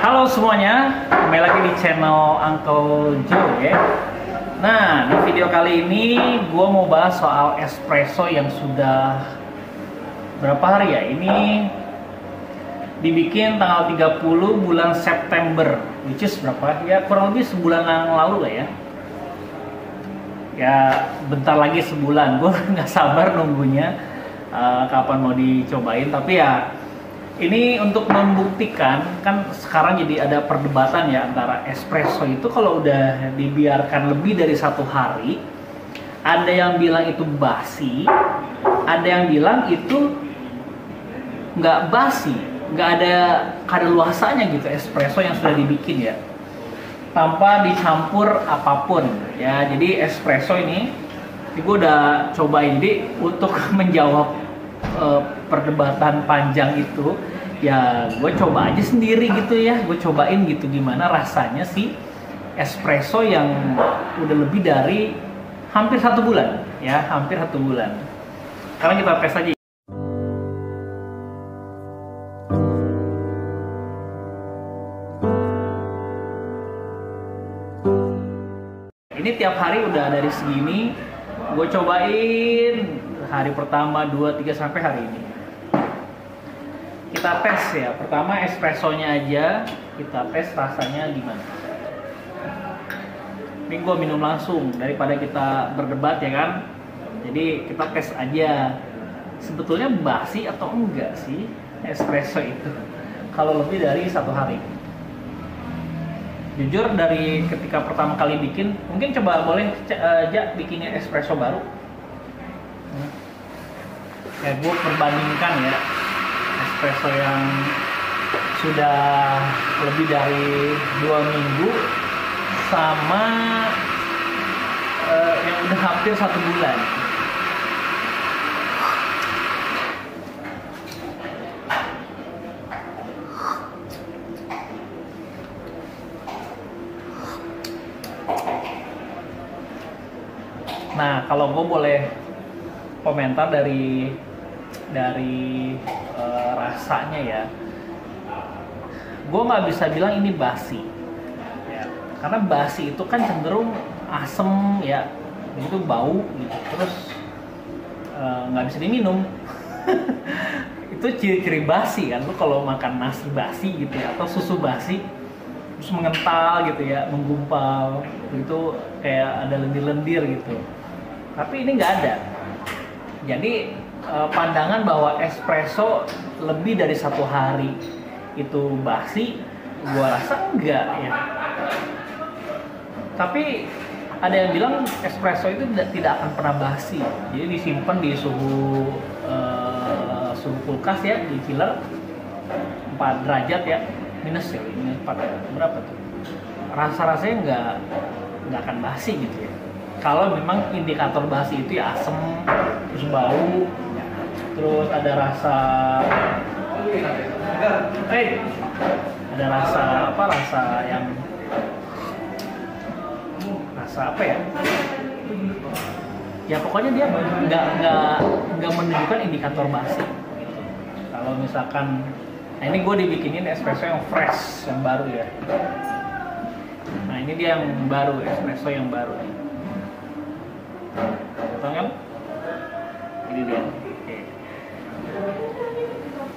Halo semuanya, kembali lagi di channel Uncle Joe ya. Nah, di video kali ini gue mau bahas soal espresso yang sudah berapa hari ya? Ini dibikin tanggal 30 bulan September, which is berapa? Ya kurang lebih sebulan yang lalu lah ya. Ya bentar lagi sebulan, gue nggak sabar nunggunya kapan mau dicobain. Tapi ya ini untuk membuktikan, kan sekarang jadi ada perdebatan ya antara espresso itu kalau udah dibiarkan lebih dari 1 hari, ada yang bilang itu basi, ada yang bilang itu nggak basi, nggak ada kadaluarsanya gitu espresso yang sudah dibikin ya, tanpa dicampur apapun ya. Jadi espresso ini gue udah cobain, jadi untuk menjawab perdebatan panjang itu ya gue coba aja sendiri gitu ya, gue cobain gitu gimana rasanya sih espresso yang udah lebih dari hampir 1 bulan ya, hampir 1 bulan. Sekarang kita tes aja. Ini tiap hari udah dari segini gue cobain, hari pertama, 2, 3 sampai hari ini. Kita tes ya, pertama espressonya aja, kita tes rasanya gimana. Ini gue minum langsung daripada kita berdebat ya kan. Jadi kita tes aja, sebetulnya basi atau enggak sih espresso itu kalau lebih dari 1 hari. Jujur dari ketika pertama kali bikin, mungkin coba boleh aja bikinnya espresso baru. Ya gue perbandingkan ya espresso yang sudah lebih dari 2 minggu sama yang udah hampir 1 bulan. Nah, kalau gue boleh komentar dari rasanya ya, gue nggak bisa bilang ini basi ya, karena basi itu kan cenderung asem ya, itu bau gitu, terus nggak bisa diminum. Itu ciri-ciri basi kan, lu kalau makan nasi basi gitu ya, atau susu basi terus mengental gitu ya, menggumpal itu kayak ada lendir-lendir gitu. Tapi ini nggak ada. Jadi pandangan bahwa espresso lebih dari 1 hari itu basi, gua rasa enggak ya. Tapi ada yang bilang espresso itu tidak akan pernah basi. Jadi disimpan di suhu kulkas ya, di chiller 4 derajat ya, minus 4 berapa tuh. Rasa-rasanya nggak akan basi gitu ya. Kalau memang indikator basi itu ya asem, terus bau, terus ada rasa, ada rasa apa? Rasa apa ya? Ya pokoknya dia nggak menunjukkan indikator basi. Gitu. Kalau misalkan, nah ini gue dibikinin espresso yang fresh, yang baru ya. Nah ini dia yang baru, espresso yang baru. Betul kan? Ini dia. Oke.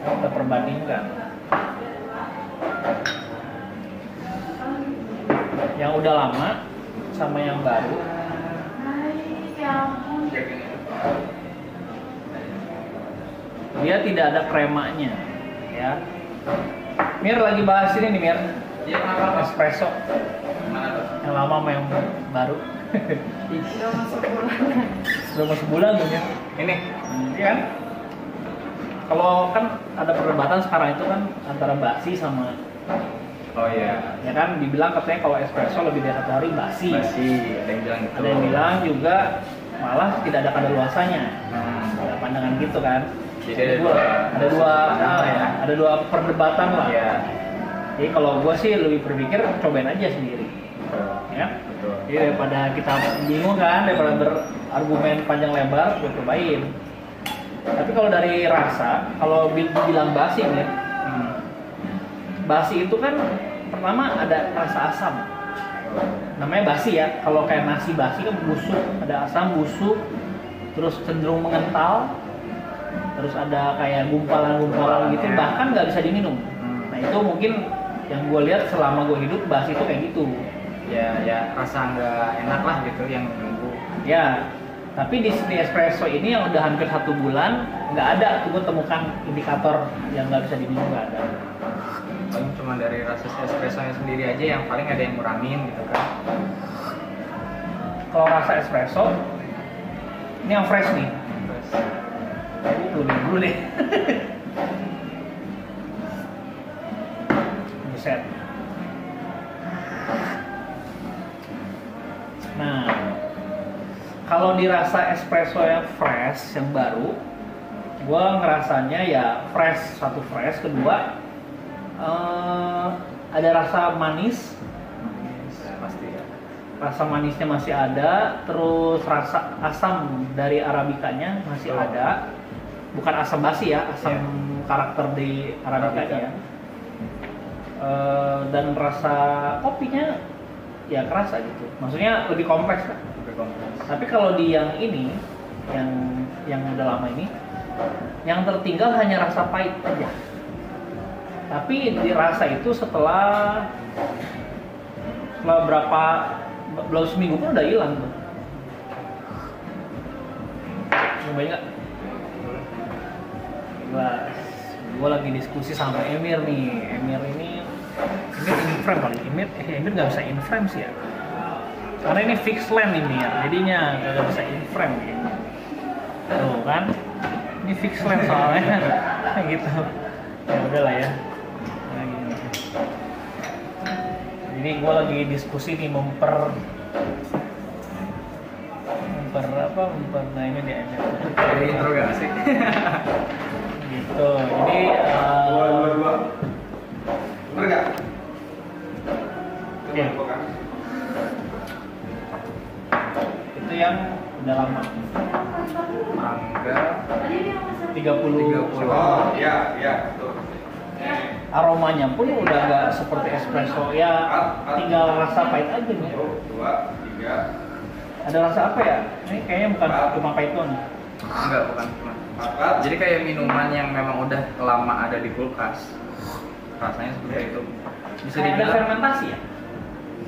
Kita perbandingkan. Yang udah lama sama yang baru. Dia tidak ada kremanya, ya. Mir lagi bahas ini nih, Mir. Espresso. Yang lama sama yang baru. Udah masuk bulan tuh ya. Ini, iya kan? Kalau kan ada perdebatan sekarang itu kan antara basi sama, oh iya, ya kan dibilang katanya kalau espresso lebih dari 1 hari basi. Basi, ada yang bilang gitu. Ada yang bilang juga malah tidak ada kadaluarsanya. Ada pandangan gitu kan. Jadi ada dua perdebatan lah. Ya. Jadi kalau gue sih lebih berpikir cobain aja sendiri. Ya. Betul. Jadi daripada kita bingung kan, daripada berargumen panjang lebar, gue cobain. Tapi kalau dari rasa, kalau bilang basi nih, basi itu kan pertama ada rasa asam. Namanya basi ya. Kalau kayak nasi basi kan busuk, ada asam busuk, terus cenderung mengental, terus ada kayak gumpalan-gumpalan gitu, bahkan nggak bisa diminum. Nah itu mungkin yang gue lihat selama gue hidup basi itu kayak gitu. Ya rasa nggak enak lah gitu yang nunggu. Ya, tapi di sini espresso ini yang udah hampir 1 bulan nggak ada tuh gue temukan indikator yang nggak bisa diminum, nggak ada. Paling cuma dari rasa espressonya sendiri aja yang paling ada yang ngurangin gitu kan. Kalau rasa espresso ini yang fresh nih. Terus Jadi dulu deh. Buset. Nah, kalau dirasa espresso yang fresh, yang baru, gue ngerasanya ya fresh, satu fresh, kedua ada rasa manis, pasti ya. rasa manisnya masih ada, terus rasa asam dari arabikanya masih ada, bukan asam basi ya, asam karakter di arabikanya. Dan rasa kopinya ya kerasa gitu, maksudnya lebih kompleks kan. Tapi kalau di yang ini, yang udah lama ini, yang tertinggal hanya rasa pahit aja. Tapi dirasa itu setelah berapa, belum seminggu pun udah hilang tuh. Cobain nggak? Gue lagi diskusi sama Emir nih. Emir in-frame kali. Emir nggak bisa in-frame sih ya. Karena ini fixed lens ini ya, jadinya nggak bisa in-frame gitu. Tuh kan, ini fixed lens soalnya, gitu. Ya udahlah ya. Nah, gini. Jadi gue lagi diskusi nih memper nah ini dia Emir. Jadi interogasi. Gitu. Jadi dua. Bener nggak? Oke. Itu yang udah lama. Mangga 30. Oh iya betul. Aromanya pun udah nggak seperti espresso ya, tinggal rasa pahit aja nih. 2, 3, Ada rasa apa ya? Ini kayaknya bukan cuma pahit doang. enggak, bukan cuma. 4. Jadi kayak minuman yang memang udah lama ada di kulkas. Rasanya seperti itu. Bisa Kayak ada dibilang fermentasi ya?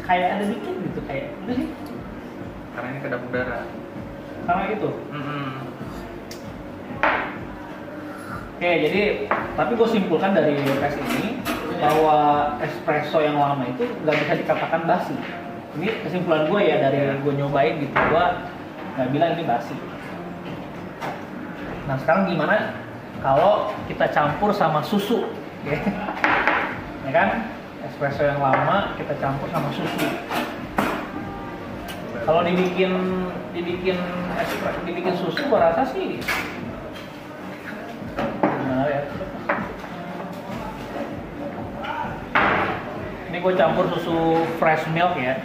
Kayak ada dikit gitu, kayak itu sih. karena ini kedap udara. Karena itu. Mm-mm. Oke, jadi tapi gue simpulkan dari tes ini bahwa espresso yang lama itu nggak bisa dikatakan basi. Ini kesimpulan gue ya dari gue nyobain gitu, gue nggak bilang ini basi. Nah sekarang gimana kalau kita campur sama susu, ya kan? Espresso yang lama kita campur sama susu. Kalau dibikin susu, gue rasa sih gimana ya? Ini gue campur susu fresh milk ya.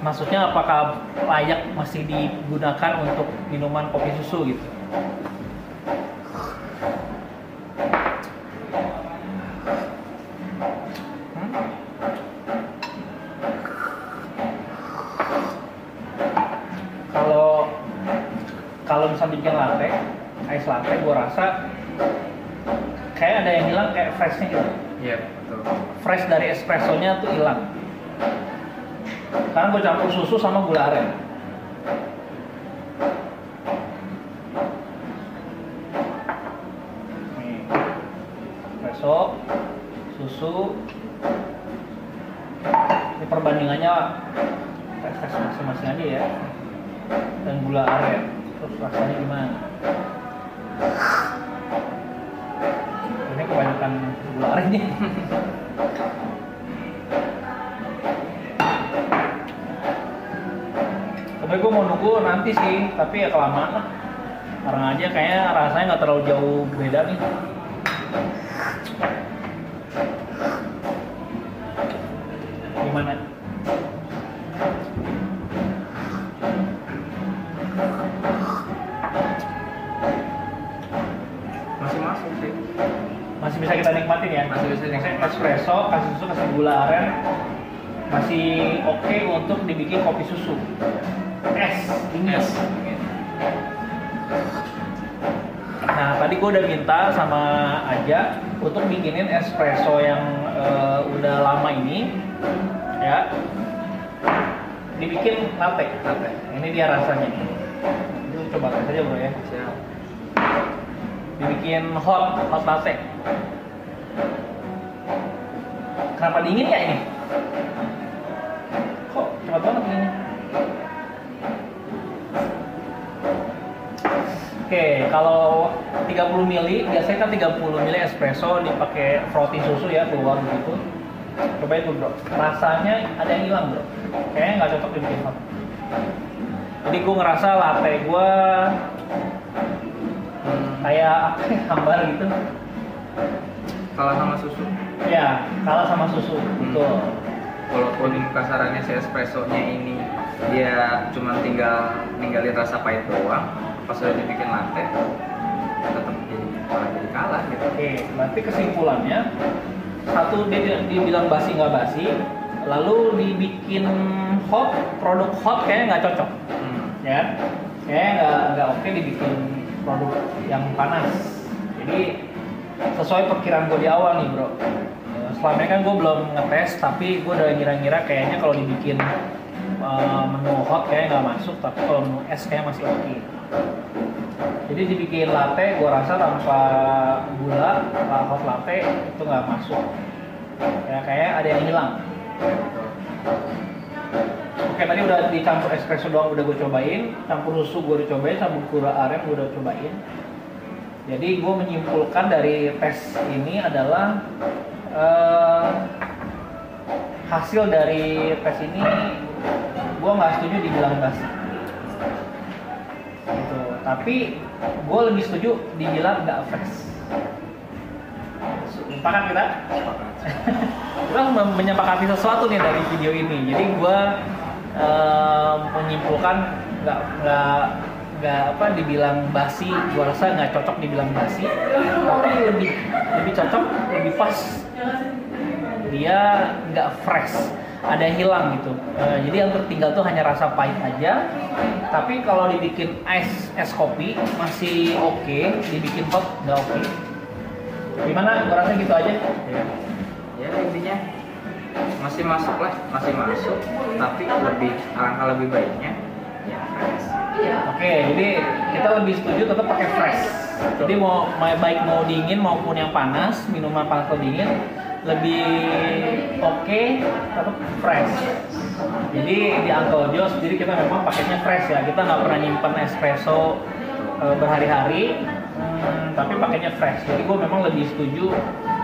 Maksudnya apakah layak masih digunakan untuk minuman kopi susu gitu? Kalau misalnya bikin latte, ice latte, gue rasa kayak ada yang hilang, kayak freshnya gitu. Iya, betul. Fresh dari espressonya tuh hilang. Karena gue campur susu sama gula aren. Nih, espresso, susu. Ini perbandingannya tes masing-masing aja ya. Dan gula aren. Terus rasanya gimana? Ini kebanyakan gula arennya. Tapi gue mau nunggu nanti sih, tapi ya kelamaan lah. Karena aja kayaknya rasanya nggak terlalu jauh beda nih. Gimana? masuk sih. Masih bisa kita nikmatin ya. Masih bisa Maksudnya nikmatin. espresso, kasih susu, kasih gula aren, masih oke untuk dibikin kopi susu. Es, dingin. Yes. Nah, tadi gue udah minta sama Aja untuk bikinin espresso yang udah lama ini, ya, dibikin latte. Ini dia rasanya. Itu coba tes aja bro ya. Siap. Dibikin hot latte. Kenapa dingin ya ini? Kok cepat banget ini? Oke, kalau 30 mili, biasanya kan 30 mili espresso dipakai frothy susu ya, keluar gitu. Cobain tuh bro, rasanya ada yang hilang bro. Kayaknya nggak cocok dibikin hot. Jadi gue ngerasa latte gue kayak apa ya, hambar gitu. Kalah sama susu. Ya, kalah sama susu, betul. Walaupun kasarannya si espressonya ini dia cuma ninggalin rasa pahit doang, pas udah dibikin latte tetap jadi kalah gitu. Oke, berarti kesimpulannya satu dia dibilang basi nggak basi, lalu dibikin hot, produk hot kayaknya nggak cocok, ya, kayaknya nggak oke dibikin produk yang panas. Jadi sesuai perkiraan gue di awal nih bro. Selama ini kan gue belum ngetes, tapi gue udah ngira-ngira kayaknya kalau dibikin menu hot kayaknya nggak masuk, tapi kalau menu es kayaknya masih oke. Jadi dibikin latte, gue rasa tanpa gula, hot latte itu nggak masuk. Ya kayak ada yang hilang. Oke, tadi udah dicampur espresso doang udah gue cobain, campur susu gue udah cobain, campur gula aren gue udah cobain. Jadi gue menyimpulkan dari tes ini adalah hasil dari tes ini gue nggak setuju dibilang basi. Gitu. Tapi gue lebih setuju dibilang nggak fresh. Sepakat kita? Kita menyepakati sesuatu nih dari video ini. Jadi gue menyimpulkan nggak apa dibilang basi, gue rasa nggak cocok dibilang basi, tapi lebih cocok, lebih pas dia nggak fresh, ada yang hilang gitu. Jadi yang tertinggal tuh hanya rasa pahit aja. Tapi kalau dibikin es kopi masih oke, dibikin hot nggak oke. Gimana? Gue rasa gitu aja. Ya intinya masih masuk lah, masih masuk, tapi alangkah lebih baiknya ya fresh. Oke, jadi kita lebih setuju tetap pakai fresh. Jadi baik mau dingin maupun yang panas, minuman panas atau dingin lebih oke tetap fresh. Jadi di Uncle Joe sendiri kita memang paketnya fresh ya. Kita nggak pernah nyimpen espresso berhari-hari, tapi paketnya fresh. Jadi gue memang lebih setuju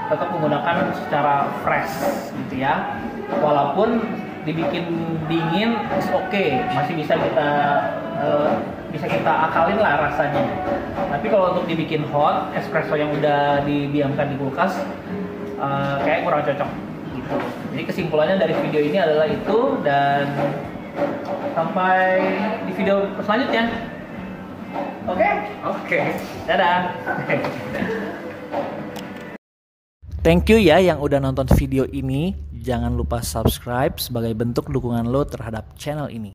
tetap menggunakan secara fresh gitu ya. Walaupun dibikin dingin is oke, masih bisa kita akalin lah rasanya. Tapi kalau untuk dibikin hot, espresso yang udah didiamkan di kulkas kayak kurang cocok gitu. Jadi kesimpulannya dari video ini adalah itu, dan sampai di video selanjutnya. Oke. Dadah. Thank you ya yang udah nonton video ini. Jangan lupa subscribe sebagai bentuk dukungan lo terhadap channel ini.